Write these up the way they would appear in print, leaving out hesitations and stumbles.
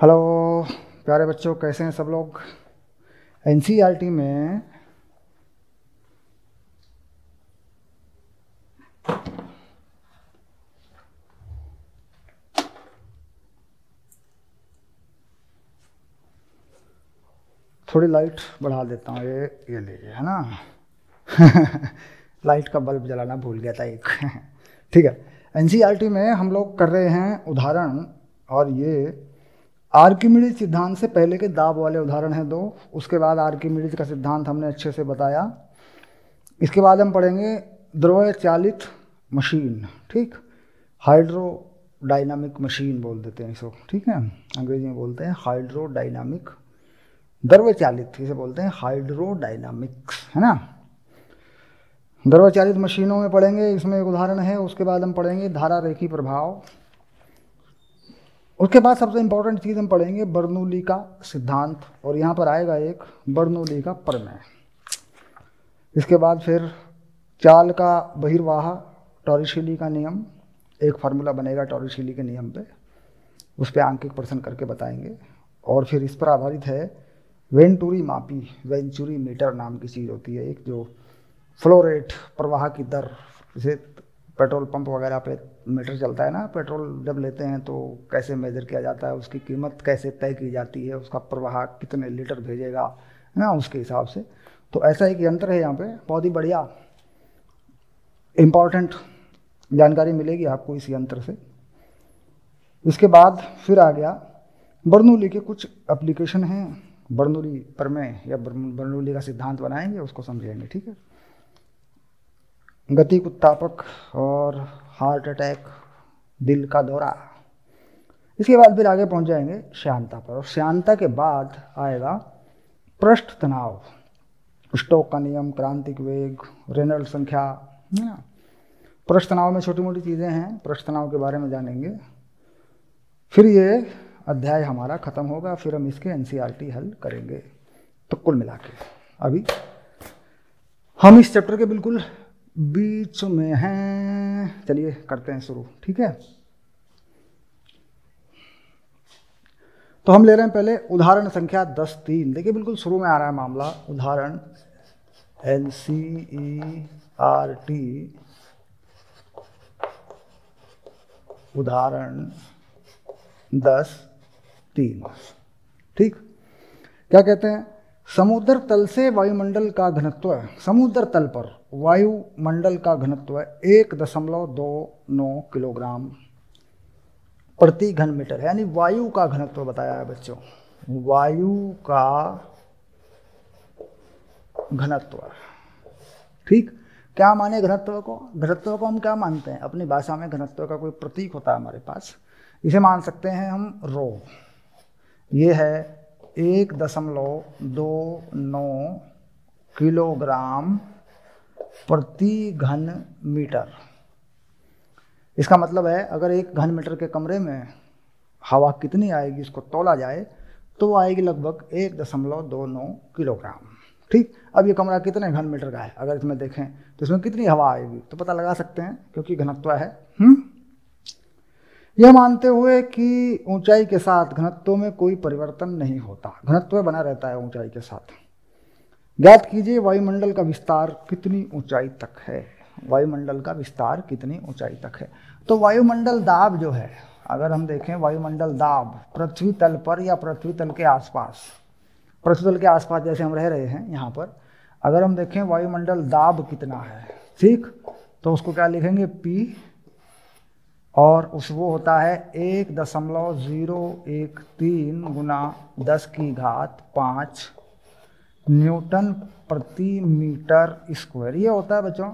Hello प्यारे बच्चों, कैसे हैं सब लोग। एनसीईआरटी में थोड़ी लाइट बढ़ा देता हूँ। ये लीजिए, है ना। लाइट का बल्ब जलाना भूल गया था एक। ठीक है। एनसीईआरटी में हम लोग कर रहे हैं उदाहरण, और ये आर्किमिडीज सिद्धांत से पहले के दाब वाले उदाहरण हैं दो। उसके बाद आर्किमिडीज का सिद्धांत हमने अच्छे से बताया। इसके बाद हम पढ़ेंगे द्रव्य चालित मशीन। ठीक, हाइड्रोडायनामिक मशीन बोल देते हैं इसको। ठीक है, अंग्रेजी में बोलते हैं हाइड्रोडायनामिक। द्रव्य चालित इसे बोलते हैं हाइड्रोडायनामिक्स, है ना। द्रव्य चालित मशीनों में पढ़ेंगे, इसमें एक उदाहरण है। उसके बाद हम पढ़ेंगे धारा रेखी प्रभाव। उसके बाद सबसे इंपॉर्टेंट चीज़ हम पढ़ेंगे बर्नौली का सिद्धांत, और यहाँ पर आएगा एक बर्नौली का प्रमेय। इसके बाद फिर चाल का बहिर्वाह, टॉरिशेली का नियम, एक फार्मूला बनेगा टॉरिशेली के नियम पे, उस पर आंकिक प्रश्न करके बताएंगे। और फिर इस पर आधारित है वेंटुरी मापी, वेंचुरी मीटर नाम की चीज़ होती है एक, जो फ्लो रेट, प्रवाह की दर, जैसे पेट्रोल पंप वगैरह पे मीटर चलता है ना, पेट्रोल जब लेते हैं तो कैसे मेजर किया जाता है, उसकी कीमत कैसे तय की जाती है, उसका प्रवाह कितने लीटर भेजेगा, है ना, उसके हिसाब से। तो ऐसा एक यंत्र है यहाँ पे, बहुत ही बढ़िया इम्पॉर्टेंट जानकारी मिलेगी आपको इस यंत्र से। इसके बाद फिर आ गया बर्नौली के कुछ एप्लीकेशन हैं। बर्नौली प्रमेय या बर्नौली का सिद्धांत बनाएंगे, उसको समझेंगे। ठीक है, गति उत्तापक और हार्ट अटैक, दिल का दौरा। इसके बाद फिर आगे पहुंच जाएंगे श्यानता पर, और श्यानता के बाद आएगा पृष्ठ तनाव, स्टोक का नियम, क्रांतिक वेग, रेनॉल्ड्स संख्या, है ना। पृष्ठ तनाव में छोटी मोटी चीज़ें हैं, पृष्ठ तनाव के बारे में जानेंगे। फिर ये अध्याय हमारा खत्म होगा, फिर हम इसके एनसीईआरटी हल करेंगे। तो कुल मिला के अभी हम इस चैप्टर के बिल्कुल बीच में हैं। चलिए करते हैं शुरू। ठीक है, तो हम ले रहे हैं पहले उदाहरण संख्या 10(3). देखिए बिल्कुल शुरू में आ रहा है मामला, उदाहरण एनसीईआरटी उदाहरण 10(3). ठीक, क्या कहते हैं, समुद्र तल से वायुमंडल का घनत्व, समुद्र तल पर वायुमंडल का घनत्व 1.29 किलोग्राम प्रति घन मीटर है। यानी वायु का घनत्व बताया है बच्चों, वायु का घनत्व। ठीक, क्या माने घनत्व को, घनत्व को हम क्या मानते हैं अपनी भाषा में, घनत्व का कोई प्रतीक होता है हमारे पास, इसे मान सकते हैं हम रो। ये है 1.29 किलोग्राम प्रति घन मीटर। इसका मतलब है अगर एक घन मीटर के कमरे में हवा कितनी आएगी इसको तोला जाए तो वो आएगी लगभग 1.29 किलोग्राम। ठीक, अब ये कमरा कितने घन मीटर का है, अगर इसमें देखें तो इसमें कितनी हवा आएगी तो पता लगा सकते हैं, क्योंकि घनत्व है। यह मानते हुए कि ऊंचाई के साथ घनत्व में कोई परिवर्तन नहीं होता, घनत्व बना रहता है ऊंचाई के साथ। ज्ञात कीजिए वायुमंडल का विस्तार कितनी ऊंचाई तक है, वायुमंडल का विस्तार कितनी ऊंचाई तक है। तो वायुमंडल दाब जो है, अगर हम देखें वायुमंडल दाब पृथ्वी तल पर या पृथ्वी तल के आसपास, पृथ्वी तल के आसपास जैसे हम रह रहे हैं यहाँ पर, अगर हम देखें वायुमंडल दाब कितना है, ठीक, तो उसको क्या लिखेंगे, P, और उस वो होता है 1.013 गुना 10⁵ न्यूटन प्रति मीटर स्क्वायर। ये होता है बच्चों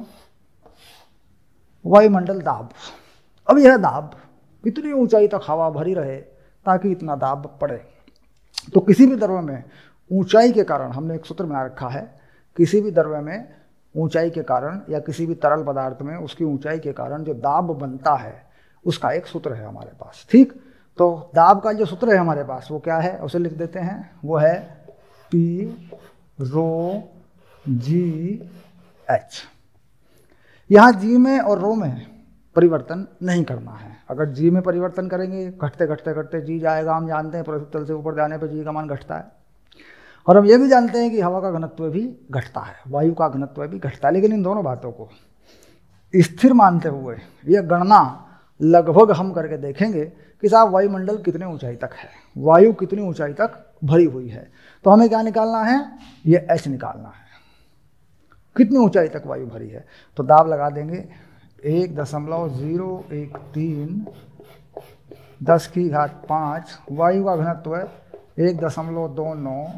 वायुमंडल दाब। अब यह दाब कितनी ऊंचाई तक हवा भरी रहे ताकि इतना दाब पड़े। तो किसी भी द्रव्य में ऊंचाई के कारण, हमने एक सूत्र बना रखा है, किसी भी द्रव्य में ऊंचाई के कारण या किसी भी तरल पदार्थ में उसकी ऊंचाई के कारण जो दाब बनता है उसका एक सूत्र है हमारे पास। ठीक, तो दाब का जो सूत्र है हमारे पास वो क्या है, उसे लिख देते हैं, वो है P रो जी एच। यहाँ जी में और रो में परिवर्तन नहीं करना है। अगर जी में परिवर्तन करेंगे घटते घटते घटते जी जाएगा, हम जानते हैं पृथ्वी तल से ऊपर जाने पर जी का मान घटता है। और हम ये भी जानते हैं कि हवा का घनत्व भी घटता है, वायु का घनत्व भी घटता है। लेकिन इन दोनों बातों को स्थिर मानते हुए ये गणना लगभग हम करके देखेंगे कि साहब वायुमंडल कितने ऊंचाई तक है, वायु कितनी ऊंचाई तक भरी हुई है। तो हमें क्या निकालना है, ये h निकालना है, कितनी ऊंचाई तक वायु भरी है। तो दाब लगा देंगे 1.013 10⁵ वायु का घनत्व 1.29,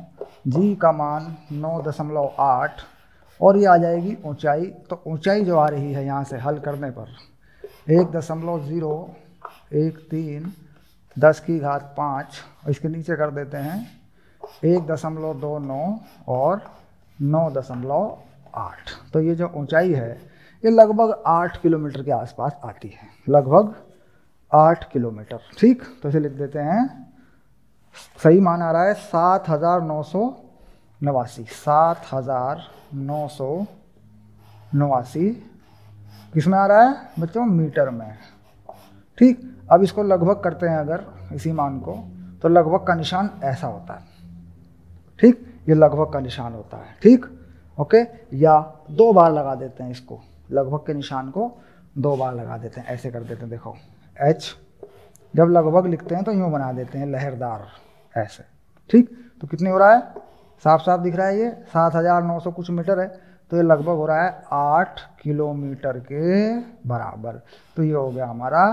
जी का मान 9.8 और ये आ जाएगी ऊंचाई। तो ऊंचाई जो आ रही है यहाँ से हल करने पर 1.013 10⁵ इसके नीचे कर देते हैं 1.29 और 9.8। तो ये जो ऊंचाई है ये लगभग 8 किलोमीटर के आसपास आती है, लगभग 8 किलोमीटर। ठीक, तो इसे लिख देते हैं, सही मान आ रहा है 7,989, 7,989 किस में आ रहा है बच्चों, मीटर में। ठीक, अब इसको लगभग करते हैं अगर इसी मान को, तो लगभग का निशान ऐसा होता है। ठीक, ये लगभग का निशान होता है। ठीक, ओके, या 2 बार लगा देते हैं इसको, लगभग के निशान को 2 बार लगा देते हैं, ऐसे कर देते हैं। देखो h जब लगभग लिखते हैं तो यूँ बना देते हैं लहरदार ऐसे। ठीक, तो कितनी हो रहा है, साफ साफ दिख रहा है ये 7,900 कुछ मीटर है, तो ये लगभग हो रहा है 8 किलोमीटर के बराबर। तो ये हो गया हमारा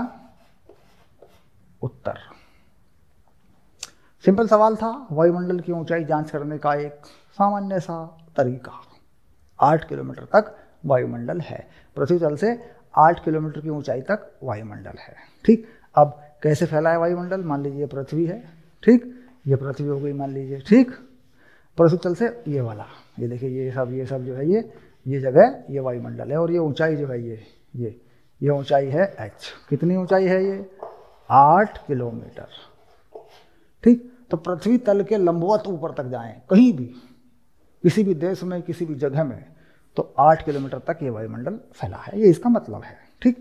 उत्तर। सिंपल सवाल था, वायुमंडल की ऊंचाई जांच करने का एक सामान्य सा तरीका। 8 किलोमीटर तक वायुमंडल है, पृथ्वी तल से 8 किलोमीटर की ऊंचाई तक वायुमंडल है। ठीक, अब कैसे फैला है वायुमंडल, मान लीजिए पृथ्वी है। ठीक, ये पृथ्वी हो गई मान लीजिए। ठीक, पृथ्वी तल से ये वाला, ये देखिए ये सब जो है ये जगह ये वायुमंडल है, और ये ऊंचाई जो है ये ऊंचाई है h। कितनी ऊंचाई है ये, 8 किलोमीटर। ठीक, तो पृथ्वी तल के लंबवत ऊपर तक जाएं कहीं भी, किसी भी देश में, किसी भी जगह में, तो 8 किलोमीटर तक ये वायुमंडल फैला है, ये इसका मतलब है। ठीक,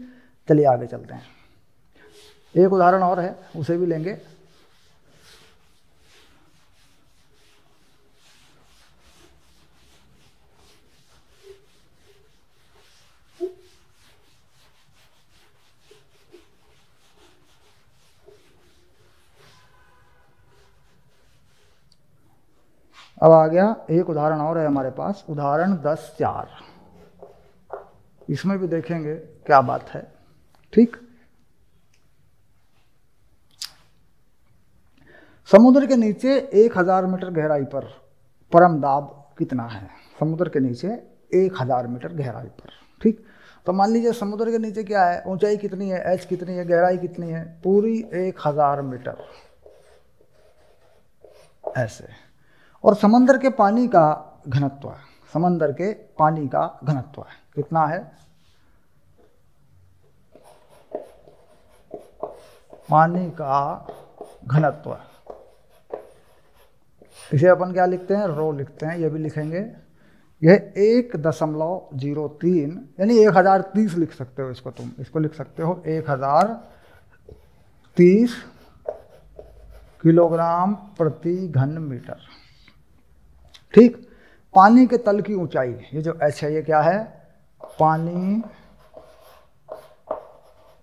चलिए आगे चलते हैं। एक उदाहरण और है, उसे भी लेंगे। अब आ गया एक उदाहरण और है हमारे पास, उदाहरण 10.4। इसमें भी देखेंगे क्या बात है। ठीक, समुद्र के नीचे 1000 मीटर गहराई पर परम दाब कितना है, समुद्र के नीचे 1000 मीटर गहराई पर। ठीक, तो मान लीजिए समुद्र के नीचे क्या है, ऊंचाई कितनी है, h कितनी है, गहराई कितनी है, पूरी 1000 मीटर ऐसे। और समंदर के पानी का घनत्व, समंदर के पानी का घनत्व कितना है, पानी का घनत्व, इसे अपन क्या लिखते हैं, रो लिखते हैं, ये भी लिखेंगे। यह 1.03 यानी 1030 लिख सकते हो इसको, तुम इसको लिख सकते हो 1030 किलोग्राम प्रति घन मीटर। ठीक, पानी के तल की ऊंचाई, ये जो h है ये क्या है, पानी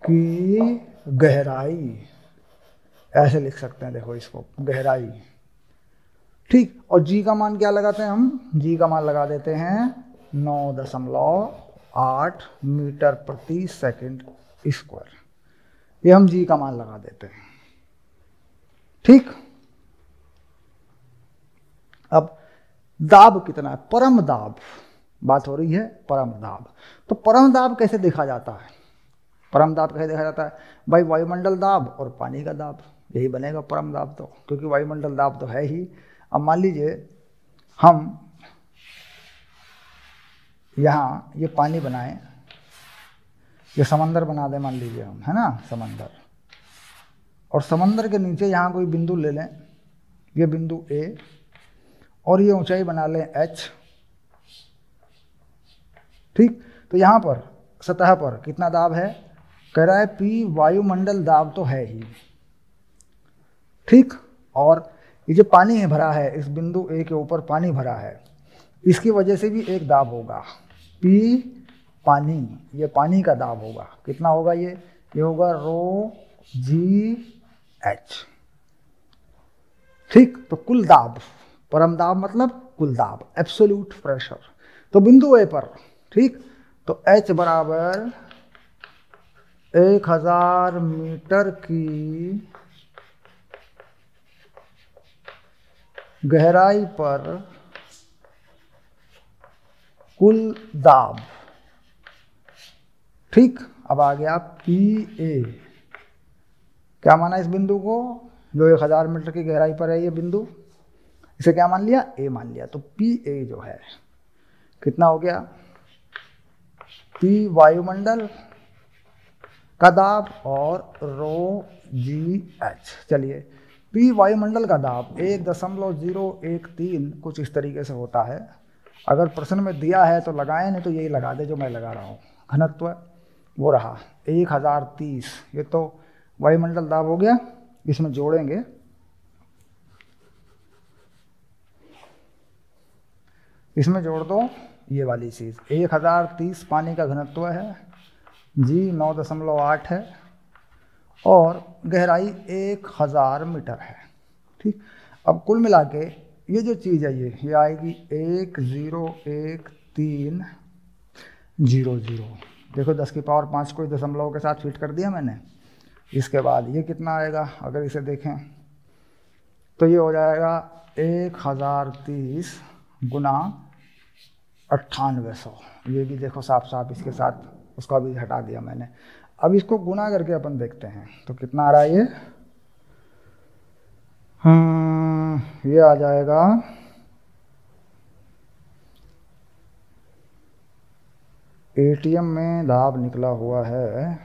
की गहराई, ऐसे लिख सकते हैं, देखो इसको गहराई। ठीक, और जी का मान क्या लगाते हैं हम, जी का मान लगा देते हैं 9.8 मीटर प्रति सेकंड स्क्वायर, ये हम जी का मान लगा देते हैं। ठीक, अब दाब कितना है, परम दाब बात हो रही है, परम दाब। तो परम दाब कैसे देखा जाता है, परम दाब कैसे देखा जाता है भाई, वायुमंडल दाब और पानी का दाब, यही बनेगा परम दाब। तो क्योंकि वायुमंडल दाब तो है ही। अब मान लीजिए हम यहाँ ये पानी बनाएं, ये समंदर बना दें मान लीजिए हम, है ना, समंदर, और समंदर के नीचे यहाँ कोई बिंदु ले लें, ये बिंदु A, और ये ऊंचाई बना लें h। ठीक, तो यहाँ पर सतह पर कितना दाब है, कह रहा है P वायुमंडल दाब तो है ही, ठीक, और ये जो पानी है भरा है, इस बिंदु A के ऊपर पानी भरा है, इसकी वजह से भी एक दाब होगा P पानी, ये पानी का दाब होगा। कितना होगा ये होगा ρgh, ठीक। तो कुल दाब, परम दाब मतलब कुल दाब, एब्सोल्यूट प्रेशर। तो बिंदु A पर, ठीक, तो H बराबर 1000 मीटर की गहराई पर कुल दाब, ठीक। अब आ गया PA, क्या माना इस बिंदु को, जो 1000 मीटर की गहराई पर है ये बिंदु, इसे क्या मान लिया, A मान लिया। तो PA जो है कितना हो गया, P वायुमंडल का दाब और ρgh। चलिए, P वायुमंडल का दाब 1.013 कुछ इस तरीके से होता है। अगर प्रश्न में दिया है तो लगाएं, नहीं तो यही लगा दे जो मैं लगा रहा हूँ। घनत्व वो रहा 1030, ये तो वायुमंडल दाब हो गया। इसमें जोड़ेंगे, इसमें जोड़ दो ये वाली चीज़, 1030 पानी का घनत्व है, जी 9.8 है और गहराई 1000 मीटर है, ठीक। अब कुल मिला के ये जो चीज़ है ये आएगी 1.01300। देखो 10 की पावर 5 को दशमलव के साथ फिट कर दिया मैंने। इसके बाद ये कितना आएगा, अगर इसे देखें तो ये हो जाएगा 1030 गुना 9800। ये भी देखो साफ साफ इसके साथ, उसका भी हटा दिया मैंने। अब इसको गुना करके अपन देखते हैं तो कितना आ रहा है ये आ जाएगा एटीएम में दाब निकला हुआ है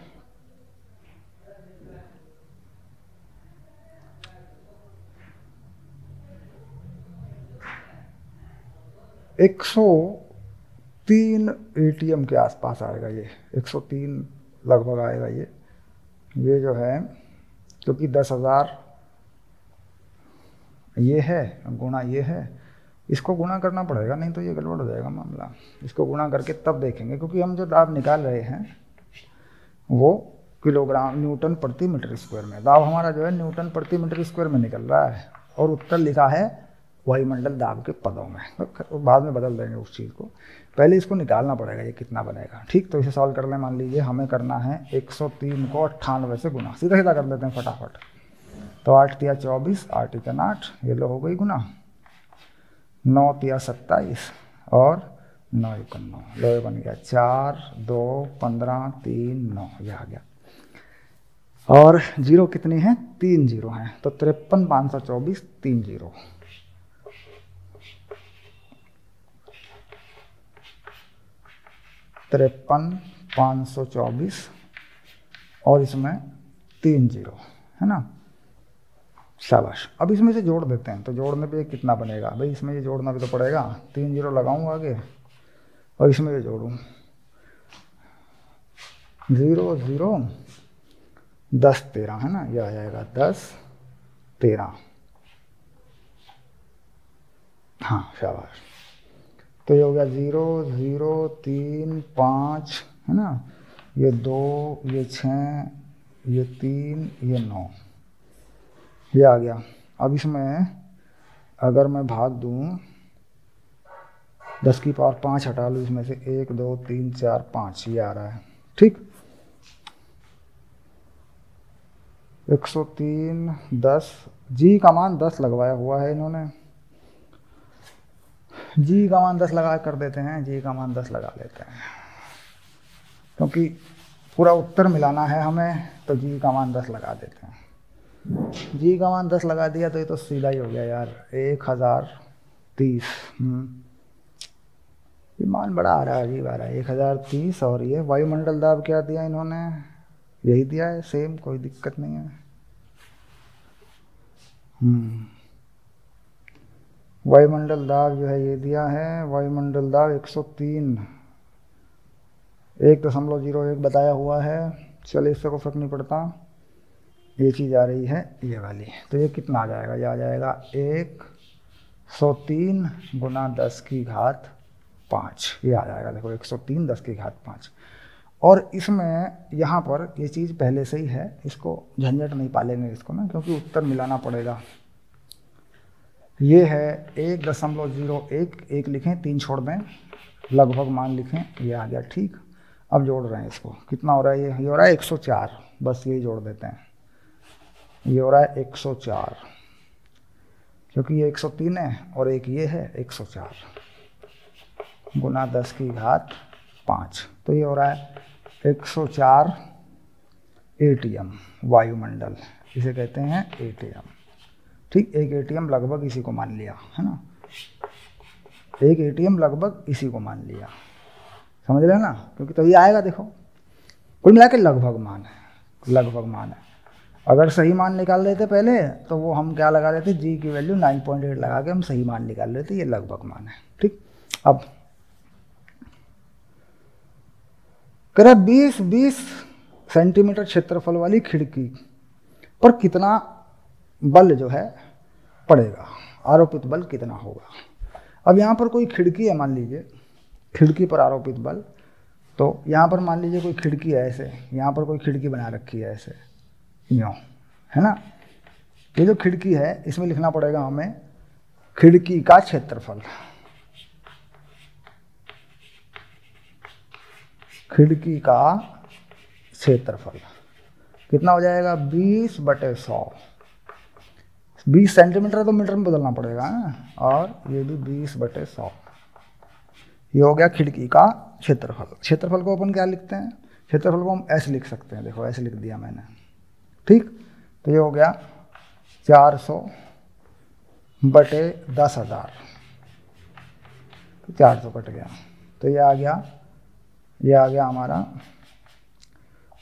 103 एटीएम के आसपास आएगा। ये 103 लगभग आएगा। ये जो है, क्योंकि 10,000 ये है गुणा ये है, इसको गुणा करना पड़ेगा, नहीं तो ये गड़बड़ हो जाएगा मामला। इसको गुणा करके तब देखेंगे, क्योंकि हम जो दाब निकाल रहे हैं वो किलोग्राम न्यूटन प्रति मीटर स्क्वायर में, दाब हमारा जो है न्यूटन प्रति मीटर स्क्वायर में निकल रहा है और उत्तर लिखा है वायुमंडल दाब के पदों में। तो बाद में बदल देंगे उस चीज़ को, पहले इसको निकालना पड़ेगा ये कितना बनेगा, ठीक। तो इसे सॉल्व कर लें। मान लीजिए हमें करना है 103 को 98 से गुना, सीधा सीधा कर लेते हैं फटाफट। तो 8 तिया 24, 8 तिया 8, ये लो हो गई गुना, 9 तिया 27 और 9 1 9, लो ये बन गया 4 2 15 3 9, ये आ गया। और जीरो कितनी है, 3 जीरो हैं, तो 53 524 3 जीरो। तिरपन 524 और इसमें 3 जीरो है ना, शाबाश। अब इसमें से जोड़ देते हैं, तो जोड़ने पे कितना बनेगा भाई, इसमें ये जोड़ना भी तो पड़ेगा। 3 जीरो लगाऊँ आगे और इसमें ये जोड़ूँ, 0 0 10 13 है ना, ये आ जाएगा 10 13। हाँ शाबाश। तो ये हो गया 0 0 3 5 है ना, ये 2 ये 6 ये 3 ये 9, ये आ गया। अब इसमें अगर मैं भाग दूं, 10 की पावर 5 हटा लूँ इसमें से, 1 2 3 4 5, ये आ रहा है, ठीक। 103 10, जी का मान 10 लगवाया हुआ है इन्होंने, जी का मान 10 लगा कर देते हैं, जी का मान 10 लगा लेते हैं, क्योंकि पूरा उत्तर मिलाना है हमें, तो जी का मान 10 लगा देते हैं। जी का मान 10 लगा दिया तो ये तो सीधा ही हो गया यार, 1030। ये मान बड़ा आ रहा है, अजीब आ रहा है, 1030। और ये वायुमंडल दाब क्या दिया इन्होंने, यही दिया है सेम, कोई दिक्कत नहीं है। वायुमंडल दाब जो है ये दिया है, वायुमंडल दाब 103 1.01 बताया हुआ है। चलिए इससे कोई फर्क नहीं पड़ता, ये चीज़ आ रही है ये वाली, तो ये कितना आ जाएगा, ये आ जाएगा 103 गुना 10 की घात 5, ये आ जाएगा। देखो 103 10 की घात 5। और इसमें यहाँ पर ये चीज़ पहले से ही है, इसको झंझट नहीं पालेंगे इसको ना, क्योंकि उत्तर मिलाना पड़ेगा। ये है 1.01, 1 लिखें 3 छोड़ दें, लगभग मान लिखें, ये आ गया ठीक। अब जोड़ रहे हैं इसको, कितना हो रहा है, ये हो रहा है 104, बस यही जोड़ देते हैं, ये हो रहा है 104, क्योंकि ये 103 है और एक ये है 104 गुना 10 की घात 5, तो ये हो रहा है 104 एटीएम वायुमंडल, इसे कहते हैं एटीएम। ठीक, एक एटीएम लगभग इसी को मान लिया है ना, एक एटीएम लगभग इसी को मान लिया, समझ रहे हैं ना, क्योंकि तभी आएगा। देखो कुल मिला के लगभग मान है, लगभग मान है। अगर सही मान निकाल लेते पहले तो वो हम क्या लगा देते, जी की वैल्यू 9.8 लगा के हम सही मान निकाल लेते, ये लगभग मान है। ठीक, अब करें 20 सेंटीमीटर क्षेत्रफल वाली खिड़की पर कितना बल जो है पड़ेगा, आरोपित बल कितना होगा। अब यहाँ पर कोई खिड़की है, मान लीजिए खिड़की पर आरोपित बल, तो यहाँ पर मान लीजिए कोई खिड़की है ऐसे, यहाँ पर कोई खिड़की बना रखी है ऐसे, यूँ है ना, ये जो खिड़की है इसमें लिखना पड़ेगा हमें खिड़की का क्षेत्रफल, खिड़की का क्षेत्रफल कितना हो जाएगा, 20/100, 20 सेंटीमीटर तो मीटर में बदलना पड़ेगा ना, और ये भी 20/100, ये हो गया खिड़की का क्षेत्रफल। क्षेत्रफल को अपन क्या लिखते हैं, क्षेत्रफल को हम ऐसे लिख सकते हैं, देखो ऐसे लिख दिया मैंने। ठीक, तो ये हो गया 400/10,000, तो 400 कट गया, तो ये आ गया हमारा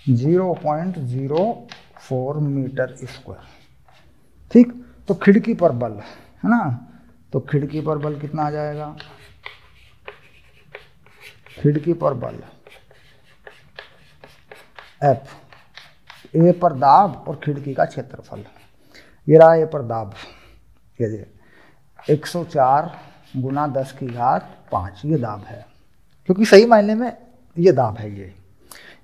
0.04 मीटर स्क्वायर। ठीक, तो खिड़की पर बल है ना, तो खिड़की पर बल कितना आ जाएगा, खिड़की पर बल F, ए पर दाब और खिड़की का क्षेत्रफल, ये रहा ए पर दाब, ये 104 गुना 10 की घात 5, ये दाब है, क्योंकि सही मायने में ये दाब है।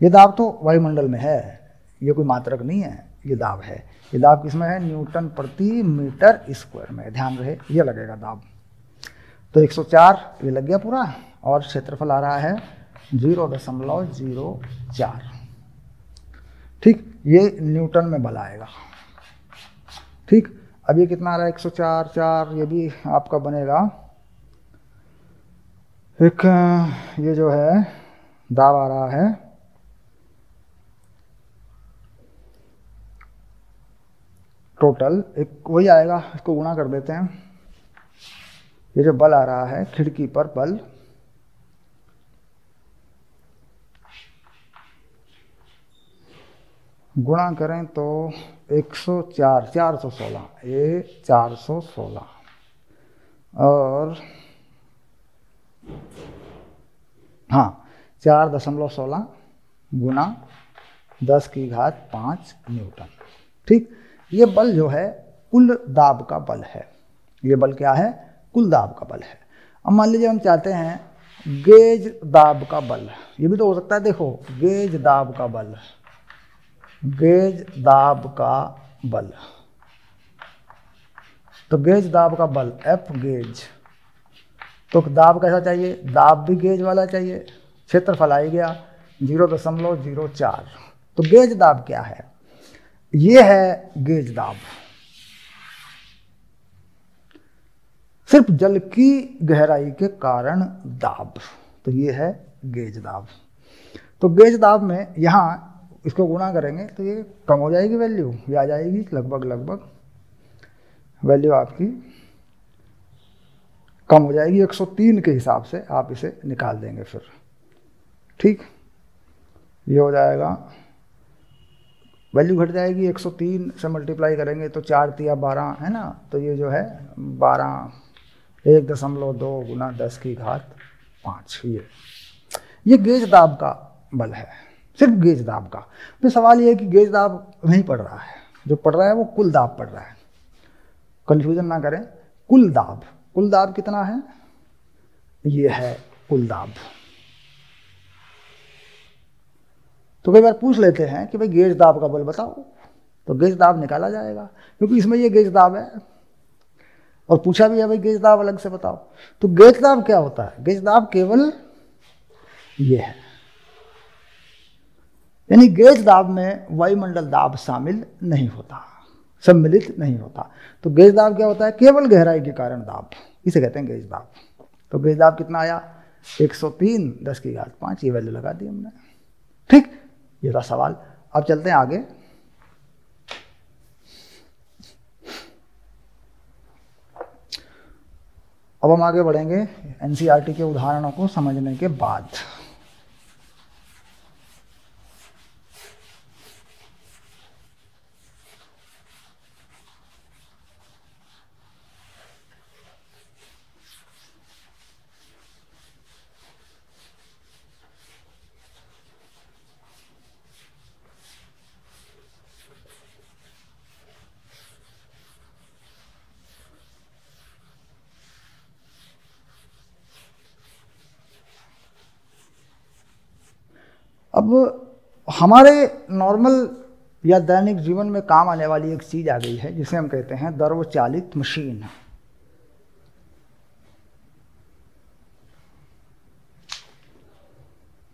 ये दाब तो वायुमंडल में है, ये कोई मात्रक नहीं है, ये दाब है। ये दाब किसमें है, न्यूटन प्रति मीटर स्क्वायर में, ध्यान रहे ये लगेगा दाब। तो 104 ये लग गया पूरा, और क्षेत्रफल आ रहा है 0.04। ठीक, ये न्यूटन में बल आएगा। ठीक, अब ये कितना आ रहा है 104, ये भी आपका बनेगा एक, ये जो है दाब आ रहा है टोटल, एक वही आएगा, इसको गुणा कर देते हैं। ये जो बल आ रहा है खिड़की पर बल, गुणा करें तो 104, 416, ये 416, और हाँ 4.16 गुना 10 की घात 5 न्यूटन। ठीक, ये बल जो है कुल दाब का बल है, ये बल क्या है, कुल दाब का बल है। अब मान लीजिए हम चाहते हैं गेज दाब का बल, ये भी तो हो सकता है, देखो गेज दाब का बल, गेज दाब का बल, तो गेज दाब का बल F गेज, तो दाब कैसा चाहिए, दाब भी गेज वाला चाहिए, क्षेत्रफल आ गया 0.04, तो गेज दाब क्या है, ये है गेज दाब, सिर्फ जल की गहराई के कारण दाब, तो ये है गेज दाब। तो गेज दाब में यहाँ इसको गुणा करेंगे तो ये कम हो जाएगी वैल्यू, ये आ जाएगी लगभग वैल्यू आपकी कम हो जाएगी, 103 के हिसाब से आप इसे निकाल देंगे फिर। ठीक, ये हो जाएगा, वैल्यू घट जाएगी, 103 से मल्टीप्लाई करेंगे तो 4 तिया 12 है ना, तो ये जो है 12, 1.2 गुना 10 की घात 5, ये गेज दाब का बल है। सिर्फ गेज दाब का। तो सवाल ये है कि गेज दाब नहीं पढ़ रहा है, जो पढ़ रहा है वो कुल दाब पढ़ रहा है, कंफ्यूजन ना करें। कुल दाब कितना है, ये है कुल दाब। तो कई बार पूछ लेते हैं कि भाई गेज दाब का बल बताओ, तो गेज दाब निकाला जाएगा क्योंकि इसमें ये गेज दाब है, और पूछा भी है भाई गेज दाब अलग से बताओ। तो गेज दाब क्या होता है, गेज दाब केवल ये है, यानी गेज दाब में वायुमंडल दाब शामिल नहीं होता, सम्मिलित नहीं होता। तो गेज दाब क्या होता है, केवल गहराई के कारण दाब, इसे कहते हैं गेज दाब। तो गेज दाब कितना आया, 103 10⁵ ये वैल्यू लगा दी हमने। ठीक, ये था सवाल। अब चलते हैं आगे। अब हम आगे बढ़ेंगे एनसीईआरटी के उदाहरणों को समझने के बाद। अब हमारे नॉर्मल या दैनिक जीवन में काम आने वाली एक चीज आ गई है जिसे हम कहते हैं द्रव चालित मशीन।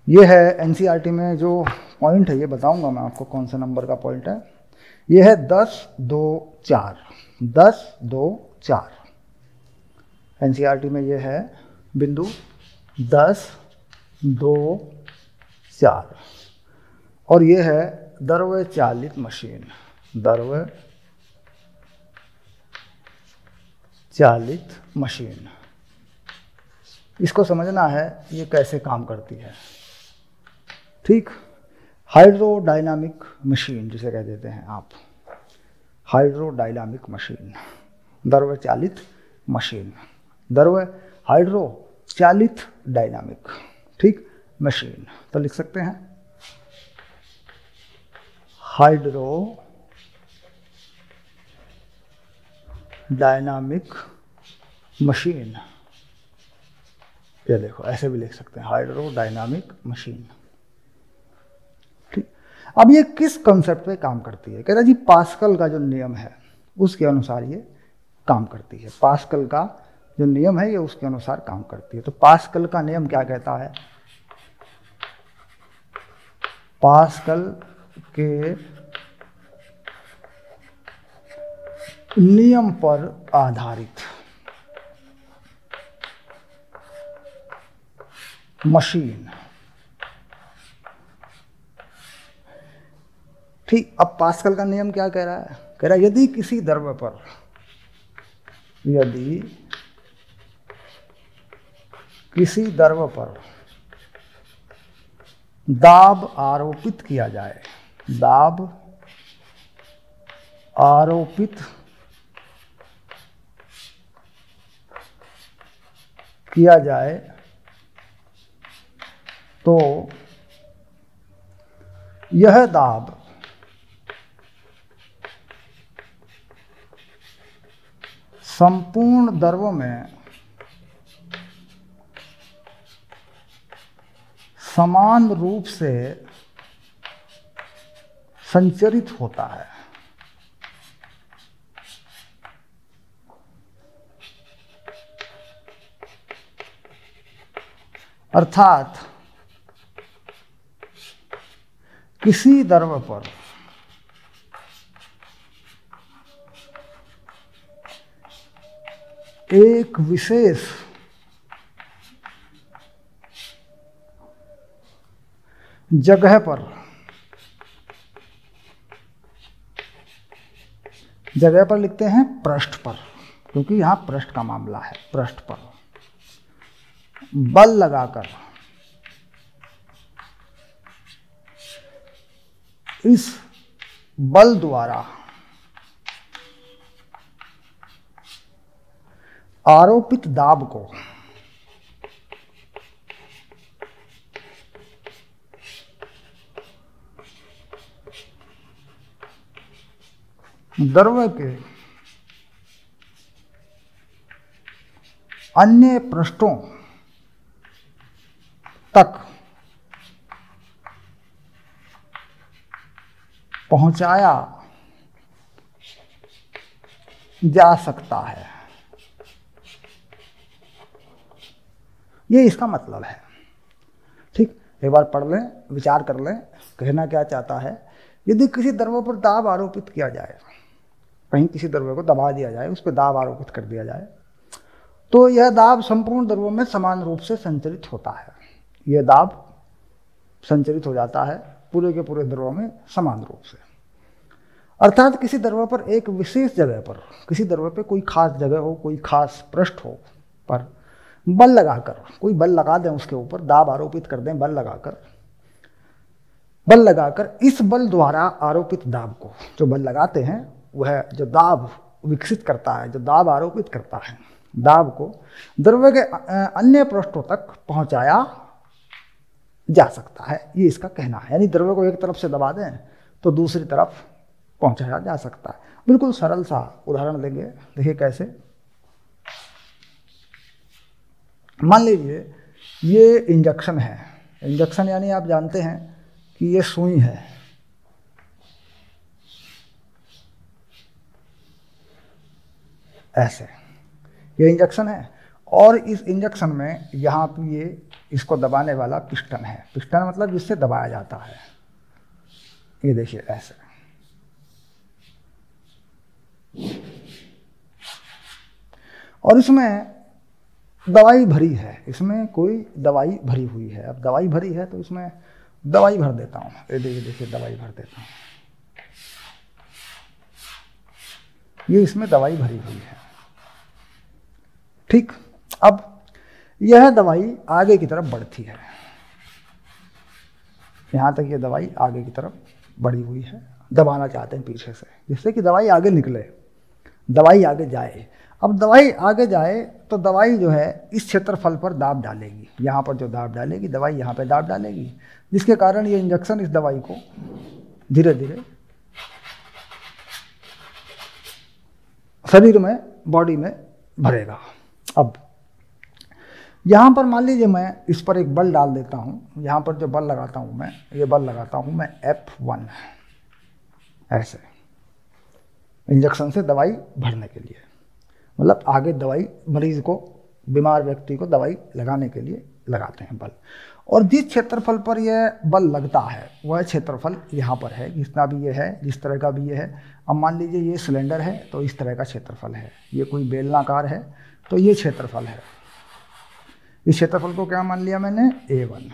ये है एनसीईआरटी में जो पॉइंट है, ये बताऊंगा मैं आपको कौन सा नंबर का पॉइंट है। ये है 10-2-4 एनसीईआरटी में ये है बिंदु 10-2-4, और ये है द्रव चालित मशीन, द्रव चालित मशीन। इसको समझना है ये कैसे काम करती है। ठीक, हाइड्रोडायनामिक मशीन जिसे कह देते हैं आप, हाइड्रोडायनामिक मशीन, द्रव चालित मशीन, द्रव हाइड्रो चालित डायनामिक, ठीक, मशीन। तो लिख सकते हैं हाइड्रो डायनामिक मशीन। ये देखो ऐसे भी लिख सकते हैं हाइड्रो डायनामिक मशीन। ठीक, अब ये किस कंसेप्ट पे काम करती है, कहता जी पास्कल का जो नियम है उसके अनुसार ये काम करती है। पास्कल का जो नियम है ये उसके अनुसार काम करती है। तो पास्कल का नियम क्या कहता है, पास्कल के नियम पर आधारित मशीन। ठीक, अब पास्कल का नियम क्या कह रहा है, कह रहा है यदि किसी द्रव्य पर, यदि किसी द्रव्य पर दाब आरोपित किया जाए, दाब आरोपित किया जाए तो यह दाब संपूर्ण द्रव्य में समान रूप से संचरित होता है। अर्थात किसी द्रव्य पर एक विशेष जगह पर, जगह पर लिखते हैं पृष्ठ पर, क्योंकि यहां पृष्ठ का मामला है, पृष्ठ पर बल लगाकर इस बल द्वारा आरोपित दाब को द्रव्य के अन्य पृष्ठों तक पहुंचाया जा सकता है। ये इसका मतलब है। ठीक, एक बार पढ़ लें, विचार कर लें, कहना क्या चाहता है। यदि किसी द्रव्य पर दाब आरोपित किया जाए, कहीं किसी द्रव्य को दबा दिया जाए, उस पर दाब आरोपित कर दिया जाए, तो यह दाब संपूर्ण द्रव्यों में समान रूप से संचरित होता है। यह दाब संचरित हो जाता है पूरे के पूरे द्रव्यों में समान रूप से। अर्थात किसी द्रव्य पर एक विशेष जगह पर, किसी द्रव्य पर कोई खास जगह हो, कोई खास पृष्ठ हो, पर बल लगाकर, कोई बल लगा दें, उसके ऊपर दाब आरोपित कर दें, बल लगाकर इस बल द्वारा आरोपित दाब को, जो बल लगाते हैं वह जो दाब विकसित करता है, जो दाब आरोपित करता है, दाब को द्रव्य के अन्य पृष्ठों तक पहुंचाया जा सकता है। ये इसका कहना है। यानी द्रव्य को एक तरफ से दबा दें तो दूसरी तरफ पहुंचाया जा सकता है। बिल्कुल सरल सा उदाहरण लेंगे, देखिए कैसे। मान लीजिए ये इंजेक्शन है। इंजेक्शन यानी आप जानते हैं कि ये सुई है, ऐसे ये इंजेक्शन है, और इस इंजेक्शन में यहाँ पे ये इसको दबाने वाला पिस्टन है। पिस्टन मतलब जिससे दबाया जाता है। ये देखिए ऐसे, और इसमें दवाई भरी है, इसमें कोई दवाई भरी हुई है। अब दवाई भरी है तो इसमें दवाई भर देता हूँ। ये देखिए दवाई भर देता हूँ, ये इसमें दवाई भरी हुई है। ठीक, अब यह दवाई आगे की तरफ बढ़ती है, यहाँ तक ये दवाई आगे की तरफ बढ़ी हुई है। दबाना चाहते हैं पीछे से, जिससे कि दवाई आगे निकले, दवाई आगे जाए। अब दवाई आगे जाए तो दवाई जो है इस क्षेत्रफल पर दाब डालेगी, यहाँ पर जो दाब डालेगी दवाई यहाँ पे दाब डालेगी, जिसके कारण ये इंजेक्शन इस दवाई को धीरे धीरे शरीर में, बॉडी में भरेगा। अब यहाँ पर मान लीजिए मैं इस पर एक बल डाल देता हूँ, यहाँ पर जो बल लगाता हूँ मैं, ये बल लगाता हूँ मैं F1, ऐसे इंजेक्शन से दवाई भरने के लिए, मतलब आगे दवाई मरीज को, बीमार व्यक्ति को दवाई लगाने के लिए लगाते हैं बल। और जिस क्षेत्रफल पर यह बल लगता है वह क्षेत्रफल यहाँ पर है, जितना भी ये है, जिस तरह का भी ये है। अब मान लीजिए ये सिलेंडर है तो इस तरह का क्षेत्रफल है, ये कोई बेलनाकार है तो ये क्षेत्रफल है। इस क्षेत्रफल को क्या मान लिया मैंने, A1।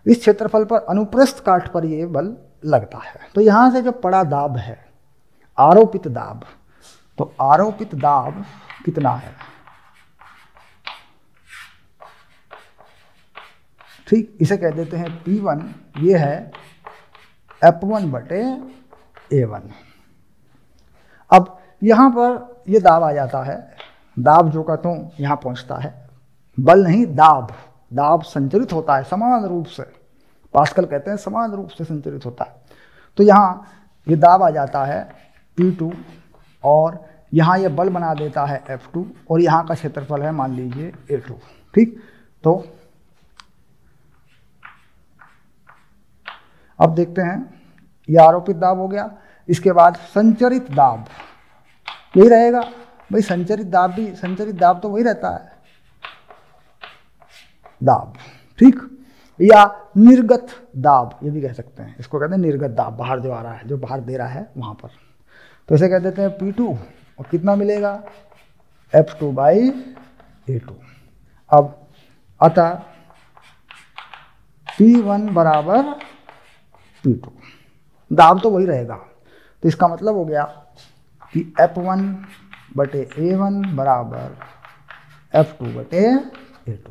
इस क्षेत्रफल पर अनुप्रस्थ काट पर ये बल लगता है। तो यहाँ से जो पड़ा दाब है, आरोपित दाब, तो आरोपित दाब कितना है, ठीक, इसे कह देते हैं P1। ये है F1/A1। अब यहाँ पर ये दाब आ जाता है, दाब जो कहता हूँ यहाँ पहुँचता है, बल नहीं दाब, दाब संचरित होता है समान रूप से, पास्कल कहते हैं समान रूप से संचरित होता है। तो यहाँ ये दाब आ जाता है P2, और यहाँ ये बल बना देता है F2, और यहाँ का क्षेत्रफल है मान लीजिए A2। ठीक, तो अब देखते हैं, ये आरोपित दाब हो गया। इसके बाद संचरित दाब यही रहेगा भाई, संचरित दाब तो वही रहता है दाब। ठीक, या निर्गत दाब ये भी कह सकते हैं, इसको कहते हैं निर्गत दाब, बाहर जो आ रहा है, जो बाहर दे रहा है वहाँ पर, तो इसे कह देते हैं P2, और कितना मिलेगा F2/A2। अब अतः P1 बराबर P2, दाब तो वही रहेगा। तो इसका मतलब हो गया कि F1/A1 बराबर F2/A2।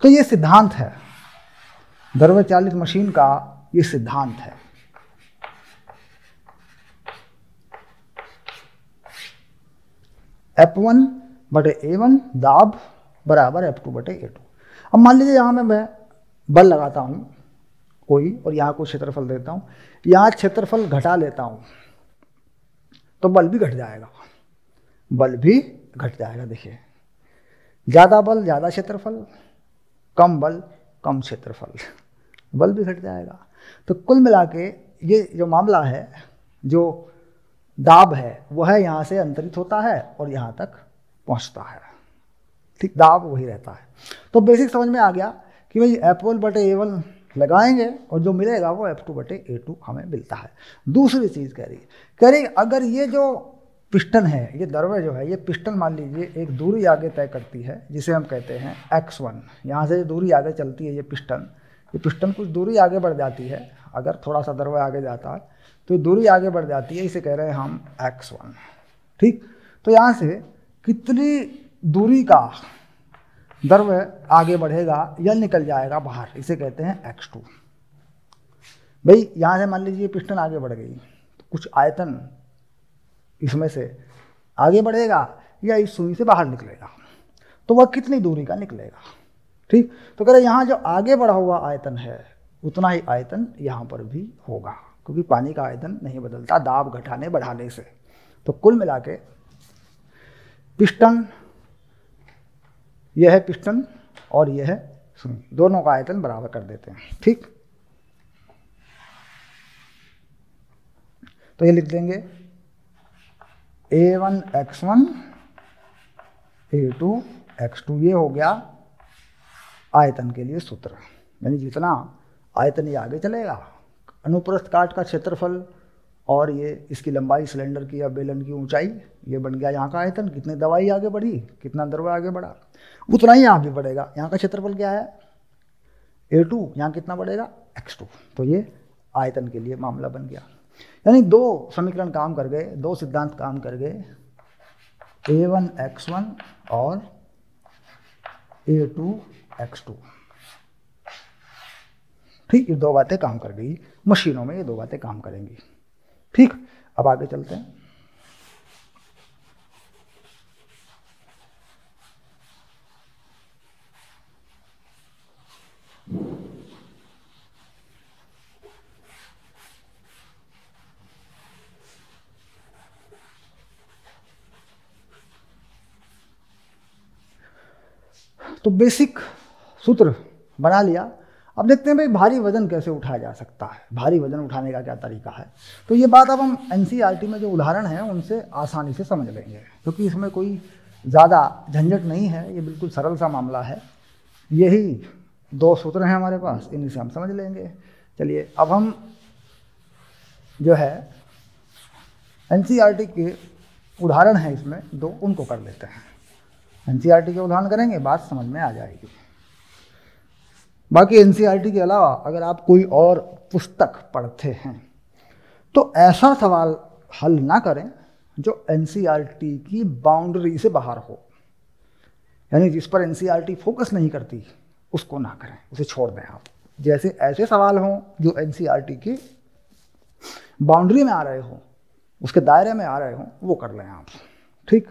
तो ये सिद्धांत है, द्रव्य चालित मशीन का ये सिद्धांत है। F1/A1 दाब बराबर F2/A2। अब मान लीजिए यहाँ मैं बल लगाता हूँ कोई, और यहाँ को क्षेत्रफल देता हूँ, यहाँ क्षेत्रफल घटा लेता हूँ, तो बल भी घट जाएगा, बल भी घट जाएगा। देखिए, ज़्यादा बल ज़्यादा क्षेत्रफल, कम बल कम क्षेत्रफल, बल भी घट जाएगा। तो कुल मिला के ये जो मामला है, जो दाब है वह यहाँ से अंतरित होता है और यहाँ तक पहुँचता है। ठीक, दाब वही रहता है। तो बेसिक समझ में आ गया कि भाई F1 बटे A1 लगाएंगे और जो मिलेगा वो F2 बटे A2 हमें मिलता है। दूसरी चीज़ कह रही अगर ये जो पिस्टन है, ये दरवे जो है, ये पिस्टन मान लीजिए एक दूरी आगे तय करती है जिसे हम कहते हैं x1। यहाँ से जो दूरी आगे चलती है ये पिस्टन कुछ दूरी आगे बढ़ जाती है। अगर थोड़ा सा दरवा आगे जाता है तो दूरी आगे बढ़ जाती है, इसे कह रहे हैं हम x1। ठीक, तो यहाँ से कितनी दूरी का दरवा आगे बढ़ेगा या निकल जाएगा बाहर, इसे कहते हैं x2। भाई यहाँ से मान लीजिए पिस्टन आगे बढ़ गई तो कुछ आयतन इसमें से आगे बढ़ेगा या इस सुई से बाहर निकलेगा, तो वह कितनी दूरी का निकलेगा। ठीक, तो कह रहे यहाँ जो आगे बढ़ा हुआ आयतन है उतना ही आयतन यहाँ पर भी होगा, क्योंकि पानी का आयतन नहीं बदलता दाब घटाने बढ़ाने से। तो कुल मिला के पिस्टन, यह है पिस्टन और यह है सुई, दोनों का आयतन बराबर कर देते हैं। ठीक, तो ये लिख देंगे A1 x1 A2 x2, ये हो गया आयतन के लिए सूत्र। यानी जितना आयतन ये आगे चलेगा, अनुप्रस्थ काट का क्षेत्रफल और ये इसकी लंबाई सिलेंडर की या बेलन की ऊंचाई, ये बन गया यहाँ का आयतन। कितनी दवाई आगे बढ़ी, कितना दरवा आगे बढ़ा, उतना ही यहाँ भी बढ़ेगा। यहाँ का क्षेत्रफल क्या है A2, यहाँ कितना बढ़ेगा x2। तो ये आयतन के लिए मामला बन गया। यानी दो समीकरण काम कर गए, दो सिद्धांत काम कर गए, A1 x1 और A2 x2। ठीक, ये दो बातें काम कर गई, मशीनों में ये दो बातें काम करेंगी। ठीक, अब आगे चलते हैं। तो बेसिक सूत्र बना लिया। अब देखते हैं भाई भारी वजन कैसे उठाया जा सकता है, भारी वजन उठाने का क्या तरीका है। तो ये बात अब हम NCERT में जो उदाहरण हैं उनसे आसानी से समझ लेंगे, क्योंकि इसमें कोई ज़्यादा झंझट नहीं है, ये बिल्कुल सरल सा मामला है। यही दो सूत्र हैं हमारे पास, इन्हीं से हम समझ लेंगे। चलिए, अब हम जो है NCERT के उदाहरण हैं इसमें दो, उनको कर लेते हैं। NCERT के उदाहरण करेंगे, बात समझ में आ जाएगी। बाकी NCERT के अलावा अगर आप कोई और पुस्तक पढ़ते हैं तो ऐसा सवाल हल ना करें जो NCERT की बाउंड्री से बाहर हो, यानी जिस पर NCERT फोकस नहीं करती उसको ना करें, उसे छोड़ दें आप। जैसे ऐसे सवाल हों जो NCERT की बाउंड्री में आ रहे हो, उसके दायरे में आ रहे हो, वो कर लें आप। ठीक।